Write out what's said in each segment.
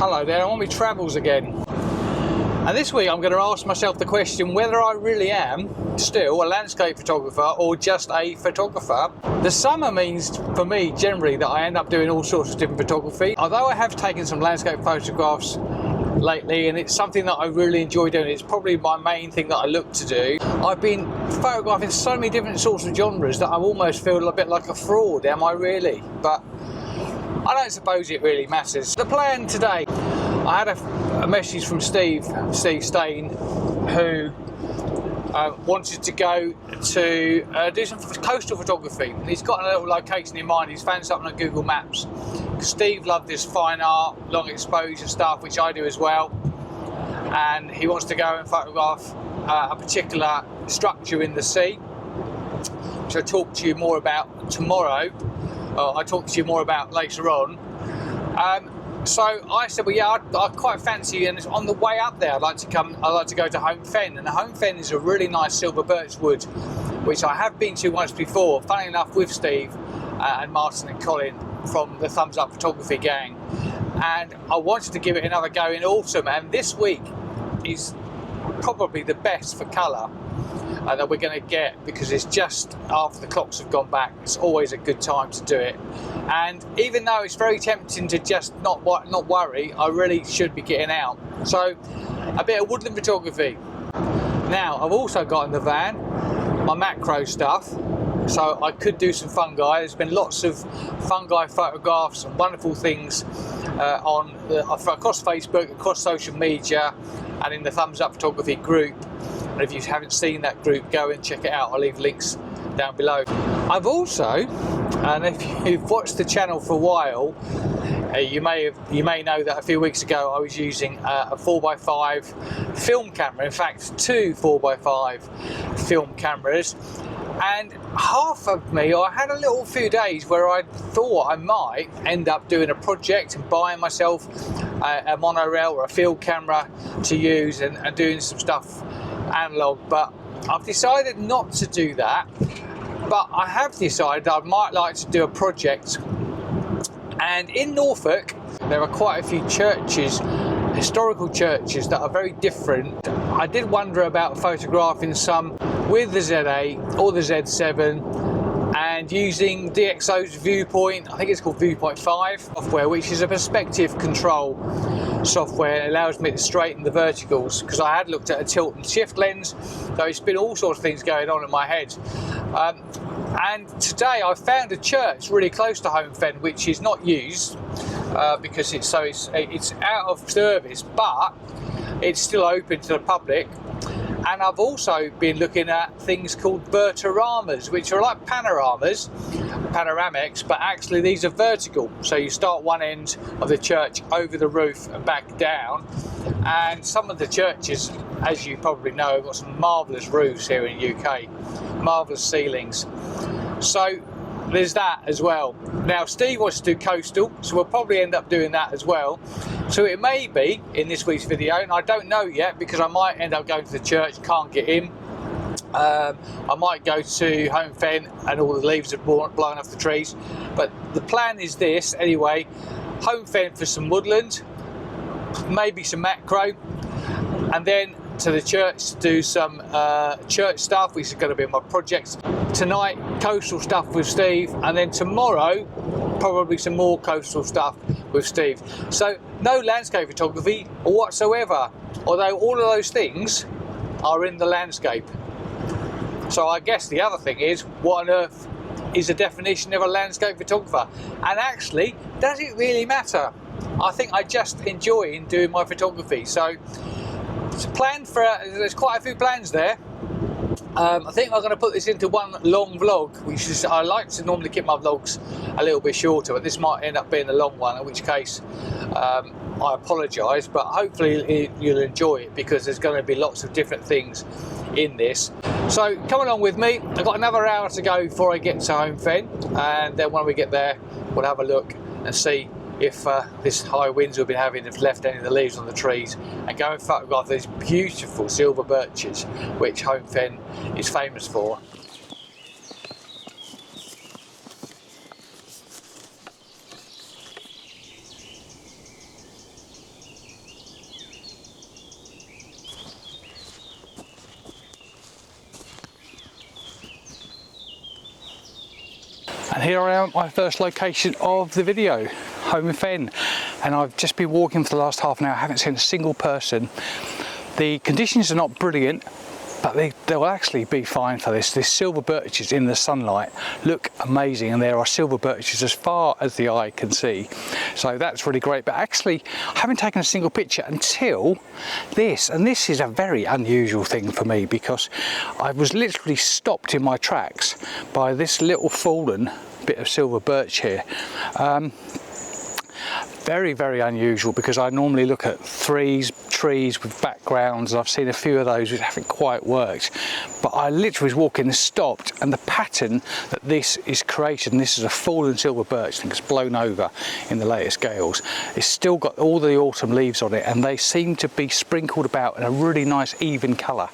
Hello there, I'm on my travels again. And this week I'm going to ask myself the question whether I really am still a landscape photographer or just a photographer. The summer means for me generally that I end up doing all sorts of different photography. Although I have taken some landscape photographs lately and it's something that I really enjoy doing, it's probably my main thing that I look to do. I've been photographing so many different sorts of genres that I almost feel a bit like a fraud, am I really? But I don't suppose it really matters. The plan today, I had a message from Steve Stain, who wanted to go to do some coastal photography. And he's got a little location in mind. He's found something on Google Maps. Steve loved this fine art, long exposure stuff, which I do as well. And he wants to go and photograph a particular structure in the sea, which I'll talk to you more about tomorrow. I'll talk to you more about later on. So I said, well, yeah, I quite fancy, and on the way up there, I'd like to go to Home Fen, and the Home Fen is a really nice silver birch wood, which I have been to once before, funny enough, with Steve and Martin and Colin from the Thumbs Up Photography gang, and I wanted to give it another go in autumn, and this week is probably the best for colour that we're going to get, because it's just after the clocks have gone back. It's always a good time to do it, and even though it's very tempting to just not worry, I really should be getting out. So a bit of woodland photography. Now I've also got in the van my macro stuff, so I could do some fungi. There's been lots of fungi photographs and wonderful things across Facebook, across social media, and in the Thumbs Up Photography group. And if you haven't seen that group, go and check it out. I'll leave links down below. I've also, and if you've watched the channel for a while, you may know that a few weeks ago I was using a 4x5 film camera. In fact, two 4x5 film cameras. And half of me, I had a little few days where I thought I might end up doing a project and buying myself a monorail or a field camera to use and doing some stuff analog, but I've decided not to do that. But I have decided I might like to do a project, and in Norfolk there are quite a few churches, historical churches, that are very different. I did wonder about photographing some with the Z8 or the Z7 and using DxO's Viewpoint, I think it's called Viewpoint 5 software, which is a perspective control software. It allows me to straighten the verticals, because I had looked at a tilt and shift lens, so it's been all sorts of things going on in my head. And today I found a church really close to Home Fen which is not used because it's out of service, but it's still open to the public. And I've also been looking at things called vertoramas, which are like panoramics, but actually these are vertical. So you start one end of the church over the roof and back down. And some of the churches, as you probably know, have got some marvellous roofs here in the UK, marvellous ceilings. So there's that as well. Now Steve wants to do coastal, so we'll probably end up doing that as well. So it may be in this week's video, and I don't know yet, because I might end up going to the church, can't get in. I might go to Home Fen and all the leaves are blown off the trees. But the plan is this anyway: Home Fen for some woodland, maybe some macro, and then to the church to do some church stuff, which is going to be my project. Tonight, coastal stuff with Steve, and then tomorrow, probably some more coastal stuff with Steve. So no landscape photography whatsoever, although all of those things are in the landscape. So I guess the other thing is, what on earth is the definition of a landscape photographer? And actually, does it really matter? I think I just enjoy doing my photography. So it's planned for, there's quite a few plans there. I think I'm going to put this into one long vlog, which is, I like to normally keep my vlogs a little bit shorter, but this might end up being a long one, in which case I apologise, but hopefully you'll enjoy it, because there's going to be lots of different things in this. So come along with me. I've got another hour to go before I get to Home Fen, and then when we get there we'll have a look and see if this high winds we've been having have left any of the leaves on the trees, and go and photograph these beautiful silver birches which Home Fen is famous for. And here I am at my first location of the video, Home in Fen. And I've just been walking for the last half an hour. I haven't seen a single person. The conditions are not brilliant, but they'll actually be fine for this. These silver birches in the sunlight look amazing, and there are silver birches as far as the eye can see. So that's really great. But actually, I haven't taken a single picture until this. And this is a very unusual thing for me, because I was literally stopped in my tracks by this little fallen bit of silver birch here. Very, very unusual, because I normally look at trees with backgrounds, and I've seen a few of those which haven't quite worked. But I literally was walking and stopped, and the pattern that this is created, and this is a fallen silver birch, I think it's blown over in the latest gales, it's still got all the autumn leaves on it, and they seem to be sprinkled about in a really nice even colour,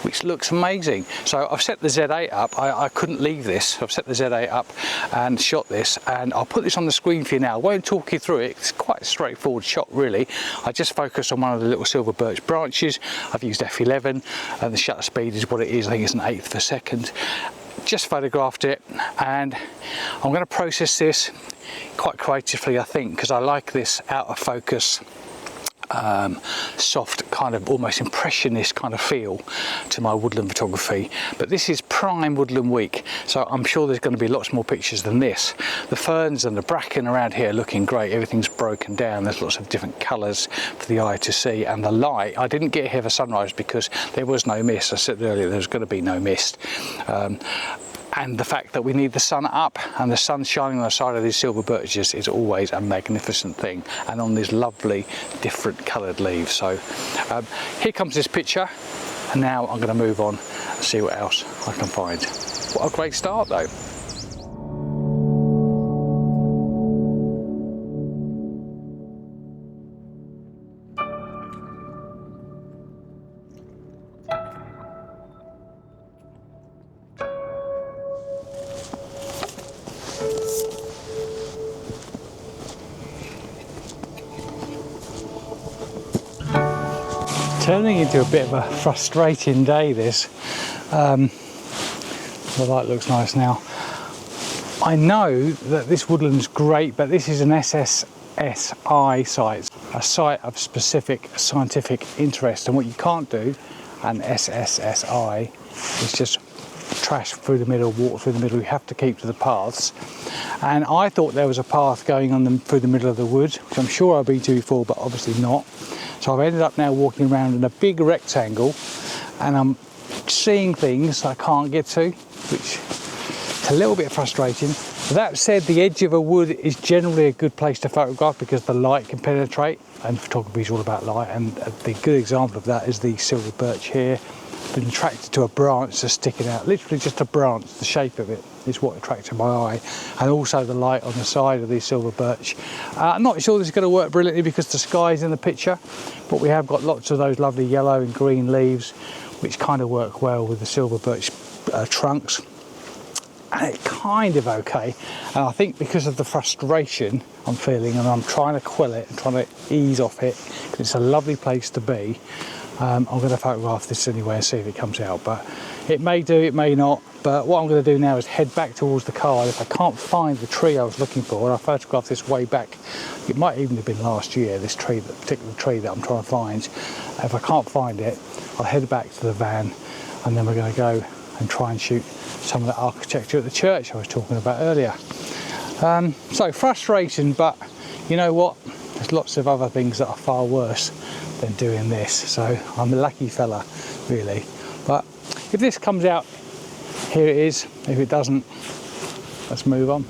which looks amazing. So I've set the Z8 up. I couldn't leave this. I've set the Z8 up and shot this, and I'll put this on the screen for you now. I won't talk you through it. It's quite a straightforward shot, really. I just focused on one of the little silver birch branches. I've used f11, and the shutter speed is what it is. I think it's an 1/8 of a second. Just photographed it, and I'm going to process this quite creatively, I think, because I like this out of focus, soft, kind of almost impressionist kind of feel to my woodland photography. But this is prime woodland week, so I'm sure there's going to be lots more pictures than this. The ferns and the bracken around here are looking great. Everything's broken down. There's lots of different colours for the eye to see, and the light, I didn't get here for sunrise because there was no mist. I said earlier there was going to be no mist. And the fact that we need the sun up, and the sun shining on the side of these silver birches is always a magnificent thing, and on these lovely different coloured leaves. So here comes this picture, and now I'm going to move on and see what else I can find. What a great start though. Turning into a bit of a frustrating day, this. The light looks nice now. I know that this woodland's great, but this is an SSSI site, a site of specific scientific interest, and what you can't do, an SSSI, is just trash through the middle, walk through the middle. You have to keep to the paths. And I thought there was a path going on through the middle of the woods, which I'm sure I've been to before, but obviously not. So I've ended up now walking around in a big rectangle, and I'm seeing things I can't get to, which is a little bit frustrating. That said, the edge of a wood is generally a good place to photograph because the light can penetrate, and photography is all about light, and the good example of that is the silver birch here. Been attracted to a branch that's sticking out, literally just a branch. The shape of it is what attracted my eye, and also the light on the side of these silver birch. I'm not sure this is going to work brilliantly because the sky's in the picture, but we have got lots of those lovely yellow and green leaves which kind of work well with the silver birch trunks, and it's kind of okay. And I think because of the frustration I'm feeling, and I'm trying to quell it and trying to ease off it, because it's a lovely place to be, I'm going to photograph this anyway and see if it comes out. But it may do, it may not. But what I'm going to do now is head back towards the car. If I can't find the tree I was looking for, and I photographed this way back, it might even have been last year, this tree, the particular tree that I'm trying to find. If I can't find it, I'll head back to the van, and then we're going to go and try and shoot some of the architecture at the church I was talking about earlier. So frustrating, but you know what? There's lots of other things that are far worse than doing this, so I'm a lucky fella, really. But if this comes out, here it is. If it doesn't, let's move on.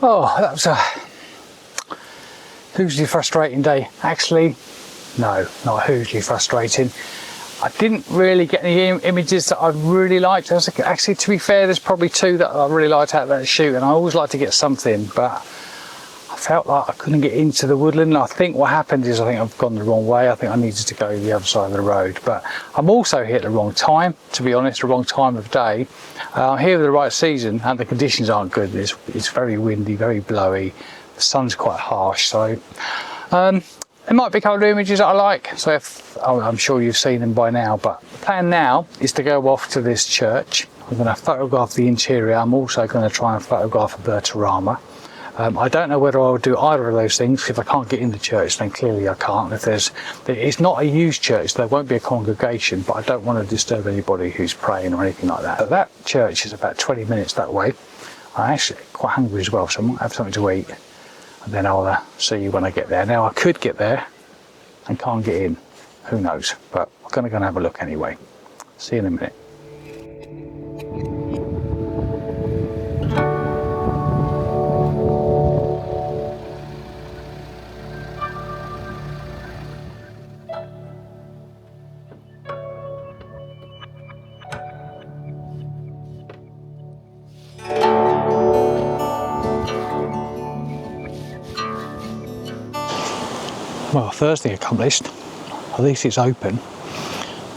Oh, that was a hugely frustrating day. Actually, no, not hugely frustrating. I didn't really get any images that I really liked. Actually, to be fair, there's probably two that I really liked out of that shoot, and I always like to get something, but I felt like I couldn't get into the woodland. I think what happened is I think I've gone the wrong way. I think I needed to go the other side of the road, but I'm also here at the wrong time, to be honest, the wrong time of day. I'm here at the right season and the conditions aren't good. It's very windy, very blowy. The sun's quite harsh, so there might be a couple of images that I like, so I'm sure you've seen them by now, but the plan now is to go off to this church. I'm going to photograph the interior. I'm also going to try and photograph a Bertorama. I don't know whether I'll do either of those things. If I can't get in the church, then clearly I can't. It's not a used church, there won't be a congregation, but I don't want to disturb anybody who's praying or anything like that. But that church is about 20 minutes that way. I'm actually quite hungry as well, so I might have something to eat, and then I'll see you when I get there. Now, I could get there and can't get in, who knows, but I'm going to go and have a look anyway. See you in a minute. Well, first thing accomplished, at least it's open.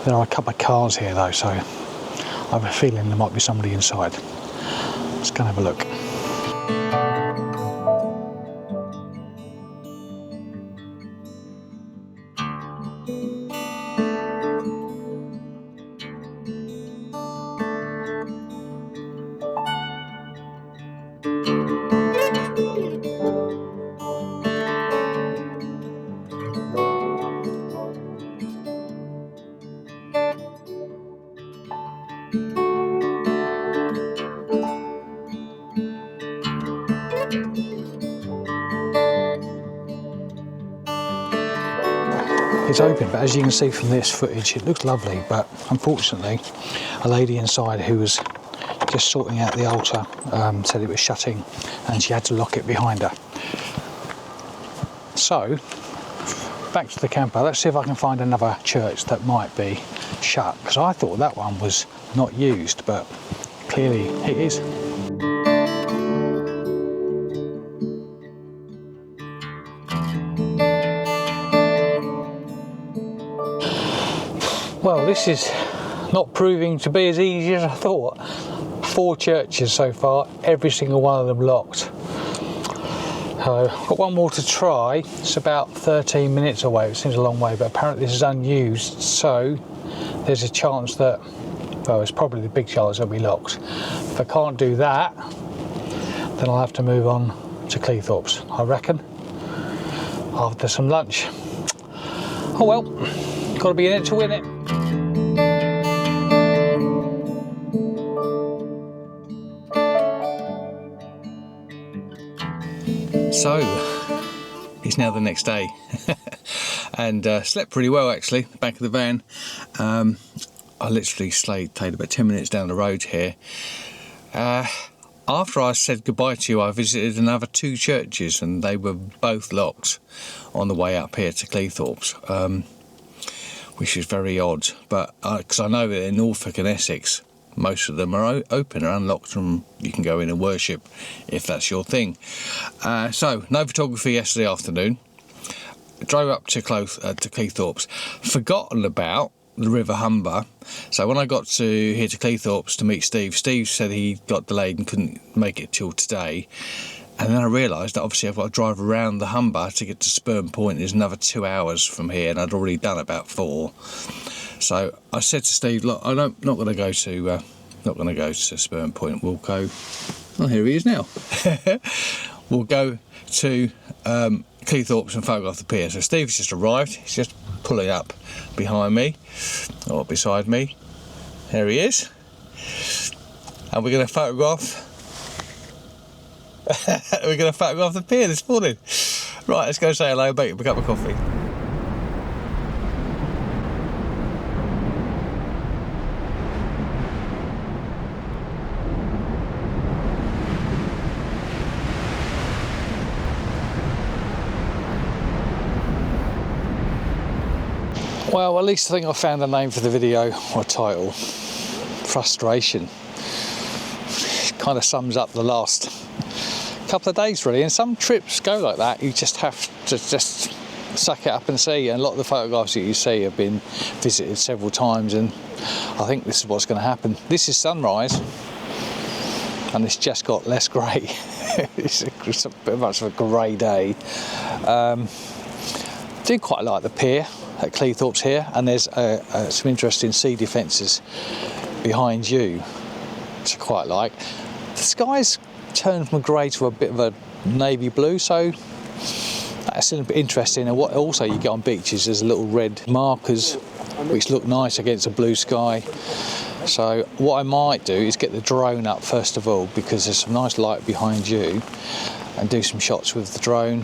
There are a couple of cars here though, so I have a feeling there might be somebody inside. Let's go and have a look. It's open, but as you can see from this footage, it looks lovely, but unfortunately a lady inside who was just sorting out the altar said it was shutting and she had to lock it behind her. So back to the camper. Let's see if I can find another church that might be shut, because I thought that one was not used, but clearly it is. Well, this is not proving to be as easy as I thought. 4 churches so far, every single one of them locked. So I've got one more to try. It's about 13 minutes away, it seems a long way, but apparently this is unused, so there's a chance that, well, it's probably the big chance it'll be locked. If I can't do that, then I'll have to move on to Cleethorpes, I reckon, after some lunch. Oh well, got to be in it to win it. So, it's now the next day and slept pretty well actually, the back of the van. I literally stayed about 10 minutes down the road here. After I said goodbye to you, I visited another 2 churches and they were both locked on the way up here to Cleethorpes, which is very odd, but because I know that in Norfolk and Essex most of them are open or unlocked and you can go in and worship if that's your thing. So no photography yesterday afternoon. Drove up to Cleethorpes, forgotten about the River Humber. So when I got here to Cleethorpes to meet Steve said he got delayed and couldn't make it till today. And then I realised that obviously I've got to drive around the Humber to get to Spurn Point. There's another 2 hours from here and I'd already done about 4. So I said to Steve, look, I'm not going to go to Spurn Point. We'll go. Oh, here he is now. We'll go to Cleethorpes and photograph the pier. So Steve's just arrived. He's just pulling up behind me or beside me. There he is. And we're going to photograph. We're going to photograph the pier this morning. Right, let's go say hello, make a cup of coffee. Well, at least I think I found a name for the video or title. Frustration. It kind of sums up the last couple of days really, and some trips go like that. You just have to just suck it up and see, and a lot of the photographs that you see have been visited several times, and I think this is what's going to happen. This is sunrise, and it's just got less grey. It's a bit much of a grey day. Do quite like the pier at Cleethorpes here, and there's some interesting sea defences behind you, which I quite like. The sky's turned from a grey to a bit of a navy blue, so that's a bit interesting. And what also you get on beaches is little red markers which look nice against a blue sky. So what I might do is get the drone up first of all, because there's some nice light behind you, and do some shots with the drone,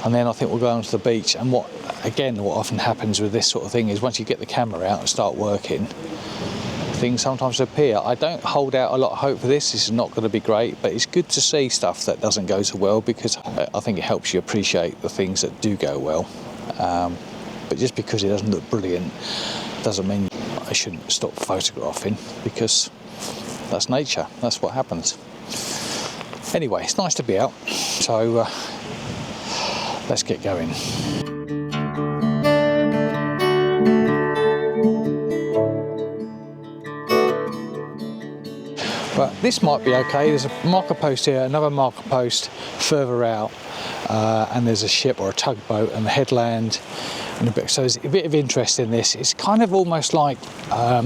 and then I think we'll go onto the beach. And what often happens with this sort of thing is once you get the camera out and start working, things sometimes appear. I don't hold out a lot of hope for this. This is not going to be great, but it's good to see stuff that doesn't go so well, because I think it helps you appreciate the things that do go well. But just because it doesn't look brilliant doesn't mean I shouldn't stop photographing, because that's nature, that's what happens. Anyway, it's nice to be out, so let's get going. But this might be okay. There's a marker post here, another marker post further out, and there's a ship or a tugboat and the headland and a bit. So there's a bit of interest in this. It's kind of almost like a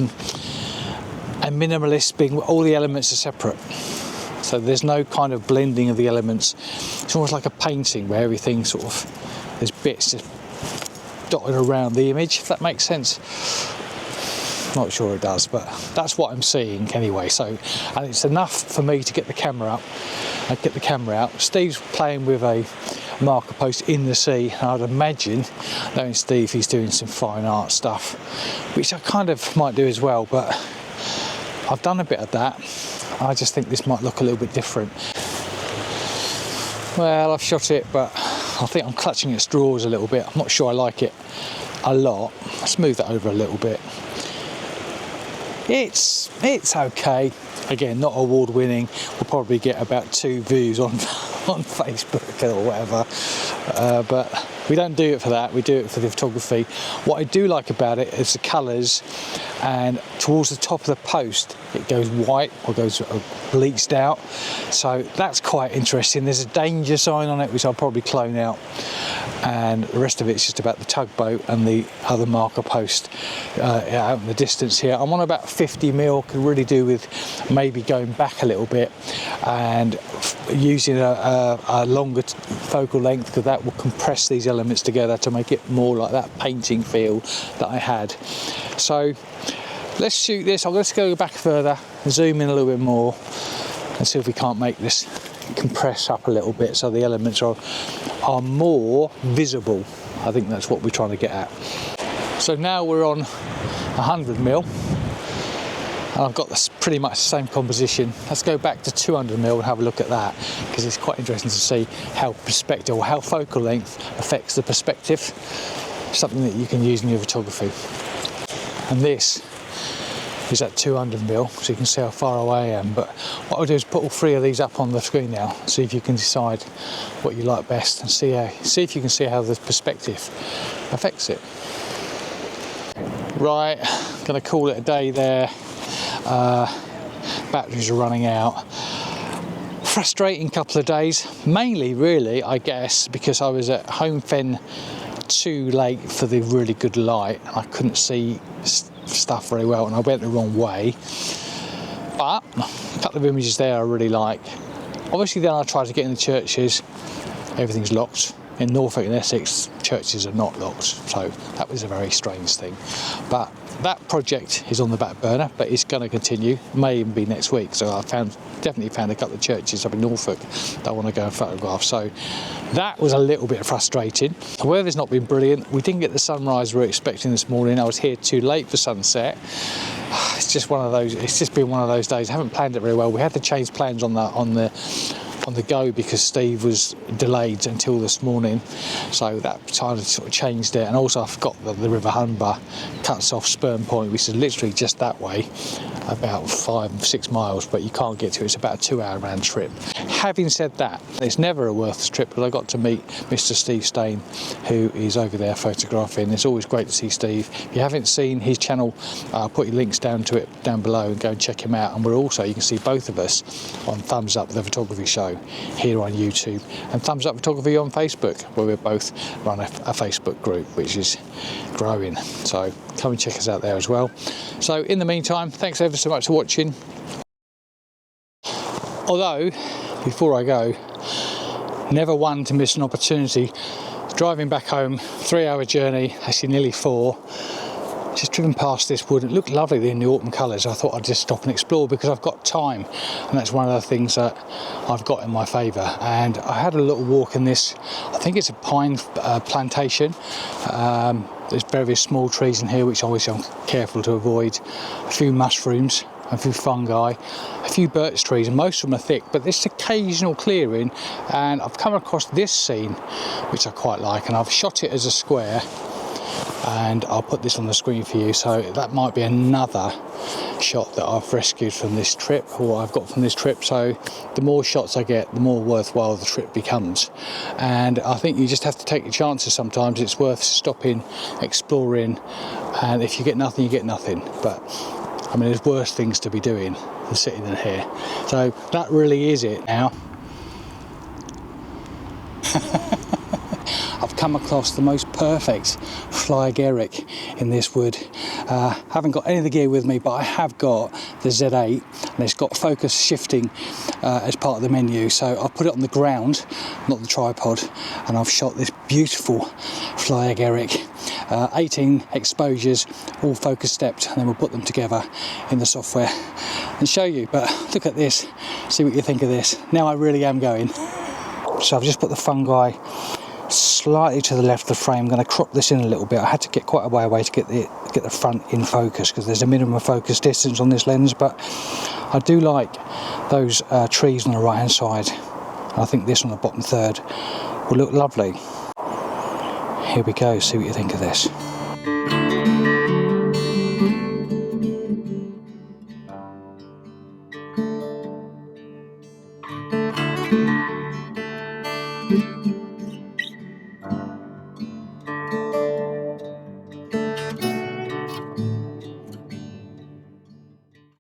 minimalist being, all the elements are separate. So there's no kind of blending of the elements. It's almost like a painting where everything sort of, there's bits just dotted around the image, if that makes sense. Not sure it does, but that's what I'm seeing anyway. So, and it's enough for me to get the camera up. I get the camera out. Steve's playing with a marker post in the sea, and I'd imagine, knowing Steve, he's doing some fine art stuff, which I kind of might do as well, but I've done a bit of that. I just think this might look a little bit different. Well, I've shot it, but I think I'm clutching at straws a little bit. I'm not sure I like it a lot. I'll smooth it over a little bit. It's okay. Again, not award winning. We'll probably get about 2 views on Facebook or whatever, but we don't do it for that. We do it for the photography. What I do like about it is the colours, and towards the top of the post it goes white or goes bleached out, so that's quite interesting. There's a danger sign on it which I'll probably clone out, and the rest of it's just about the tugboat and the other marker post out in the distance here. I'm on about 50mm, could really do with maybe going back a little bit and using a longer focal length, because that will compress these elements together to make it more like that painting feel that I had. So let's shoot this. I'm going to go back further and zoom in a little bit more and see if we can't make this compress up a little bit so the elements are more visible. I think that's what we're trying to get at. So now we're on 100mm, and I've got this pretty much the same composition. Let's go back to 200mm and have a look at that, because it's quite interesting to see how perspective or how focal length affects the perspective, something that you can use in your photography. And this is at 200mm, so you can see how far away I am. But what I'll do is put all 3 of these up on the screen now, see if you can decide what you like best, and see if you can see how the perspective affects it. Right, gonna call it a day there. Batteries are running out. Frustrating couple of days, mainly really I guess because I was at home fen too late for the really good light, and I couldn't see stuff very well, and I went the wrong way. But a couple of images there I really like. Obviously then I tried to get in the churches, everything's locked. In Norfolk and Essex, churches are not locked, so that was a very strange thing. But that project is on the back burner, but it's going to continue. It may even be next week. So I definitely found a couple of churches up in Norfolk that I want to go and photograph. So that was a little bit frustrating. The weather's not been brilliant. We didn't get the sunrise we were expecting this morning. I was here too late for sunset. It's just one of those. It's just been one of those days. I haven't planned it very well. We had to change plans on the go because Steve was delayed until this morning, so that kind of sort of changed it. And also I forgot that the River Humber cuts off Spurn Point, which is literally just that way, about 5-6 miles, but you can't get to it. It's about a 2-hour round trip. having said that, it's never a worthless trip because I got to meet Mr. Steve Stain, who is over there photographing. It's always great to see Steve. If you haven't seen his channel, I'll put your links down to it down below and go and check him out. And we're also, you can see both of us on Thumbs Up the Photography Show here on YouTube, and Thumbs Up Photography on Facebook, where we both run a Facebook group which is growing. So come and check us out there as well. So in the meantime, thanks ever so much for watching. Although, before I go, never one to miss an opportunity. Driving back home, 3-hour journey, actually nearly 4. Just driven past this wood. It looked lovely in the autumn colours. I thought I'd just stop and explore because I've got time, and that's one of the things that I've got in my favour. And I had a little walk in this, I think it's a pine plantation. There's various small trees in here which I'm careful to avoid. A few mushrooms, a few fungi, a few birch trees, and most of them are thick, but this occasional clearing, and I've come across this scene which I quite like, and I've shot it as a square, and I'll put this on the screen for you. So that might be another shot that I've rescued from this trip, or I've got from this trip. So the more shots I get, the more worthwhile the trip becomes. And I think you just have to take your chances sometimes. It's worth stopping, exploring, and if you get nothing, you get nothing. But I mean, there's worse things to be doing than sitting in here. So that really is it now. I've come across the most perfect fly agaric in this wood. Haven't got any of the gear with me, but I have got the Z8, and it's got focus shifting as part of the menu. So I've put it on the ground, not the tripod, and I've shot this beautiful fly agaric. 18 exposures, all focus stepped, and then we'll put them together in the software and show you. But look at this, see what you think of this. Now I really am going. So I've just put the fungi slightly to the left of the frame. I'm going to crop this in a little bit. I had to get quite a way away to get the front in focus because there's a minimum focus distance on this lens, but I do like those trees on the right hand side. I think this on the bottom third will look lovely. Here we go, see what you think of this.